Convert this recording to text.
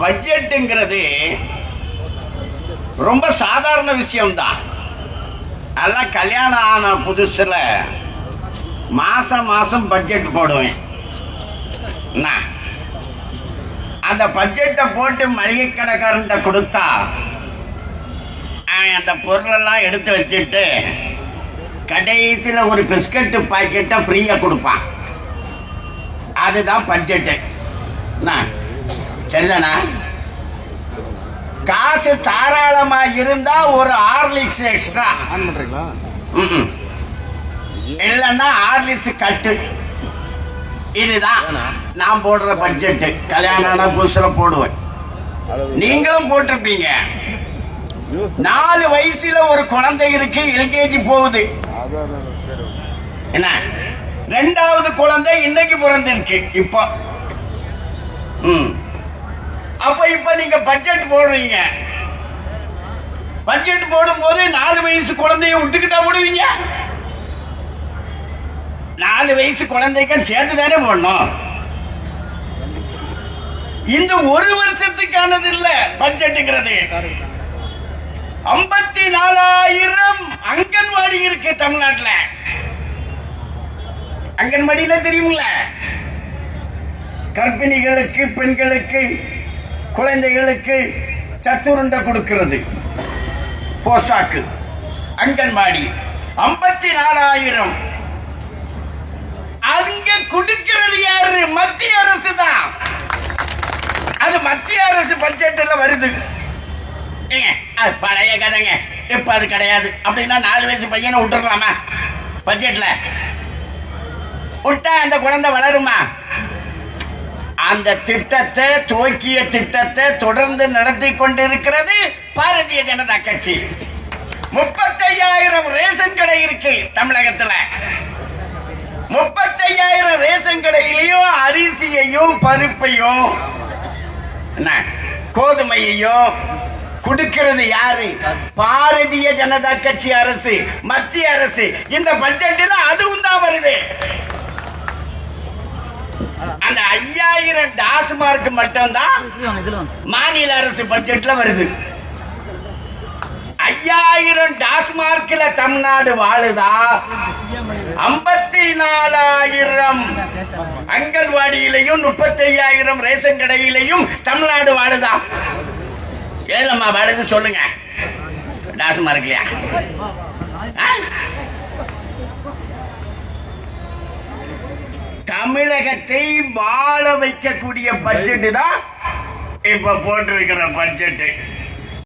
பட்ஜெட்டுங்கிறது ரொம்ப சாதாரண விஷயம்தான். அதெல்லாம் கல்யாணம் ஆன புதுசுல மாசம் மாசம் பட்ஜெட் போடுவேன். அந்த பட்ஜெட்டை போட்டு மளிகை கடைக்காரன்ட்ட கொடுத்தா அந்த பொருளெல்லாம் எடுத்து வச்சுட்டு கடைசியில் ஒரு பிஸ்கட் பாக்கெட்டை ஃப்ரீயா கொடுப்பான். அதுதான் பட்ஜெட்டு. சரிதானா? காசு தாராளமா இருந்தா ஒரு ஹார்லிக்ஸ் எக்ஸ்ட்ரா, இல்லன்னா ஹார்லிக்ஸ் கட்டு. இதுதான் நான் போடுற பட்ஜெட். கல்யாணம் புதுசுல போடுவேன், நீங்களும் போட்டிருப்பீங்க. 4 வயசுல ஒரு குழந்தை இருக்கு, எல்கேஜி போகுது. என்ன, 2வது குழந்தை இன்னைக்கு பிறந்திருக்கு. இப்போ இப்ப நீங்க பட்ஜெட் போடுறீங்க. பட்ஜெட் போடும் போது 4 வயசு குழந்தைய விட்டுக்கிட்டா போடுவீங்க? 4 வயசு குழந்தைக்கு சேர்த்து தானே போடணும். இந்த ஒரு வருஷத்துக்கானது இல்ல பட்ஜெட்டுங்கிறது. 54,000 அங்கன்வாடி இருக்கு தமிழ்நாட்டில். அங்கன்வாடியில தெரியுங்களா? கர்ப்பிணிகளுக்கு, பெண்களுக்கு, குழந்தைகளுக்கு சத்துருண்டை கொடுக்கிறது, போஷாக்கு. அங்கன்வாடி 54,000. அங்க கொடுக்கிறது யாரு? மத்திய அரசு தான். அது மத்திய அரசு பட்ஜெட்ல வருது. அது பழைய கதைங்க, இப்ப அது கிடையாது. அப்படின்னா 4 வயசு பையனை விட்டுறலாமா? பட்ஜெட்ல விட்டா அந்த குழந்தை வளருமா? அந்த திட்டத்தை, துவக்கிய திட்டத்தை தொடர்ந்து நடத்தி கொண்டிருக்கிறது பாரதிய ஜனதா கட்சி. 35,000 ரேஷன் கடை இருக்கு தமிழகத்துல. 35,000 ரேஷன் கடையிலையும் அரிசியையும் பருப்பையும் கோதுமையையும் கொடுக்கிறது யாரு? பாரதிய ஜனதா கட்சி அரசு, மத்திய அரசு. இந்த பட்ஜெட்டில் அதுவும் தான் வருது. அந்த 5,000 டாஸ்மார்க் மட்டும்தான் மாநில அரசு பட்ஜெட்ல வருது. 5,000 டாஸ்மார்க்ல தமிழ்நாடு வாழுதா? 54,000 அங்கன்வாடியிலையும் 35,000 ரேஷன் கடையிலையும் தமிழ்நாடு வாழுதா? ஏலம்மா வாழுது சொல்லுங்க. டாஸ்மார்க்லையா? தமிழகத்தை வாழ வைக்கக்கூடிய பட்ஜெட் தான் இப்ப போட்டிருக்கிற பட்ஜெட்.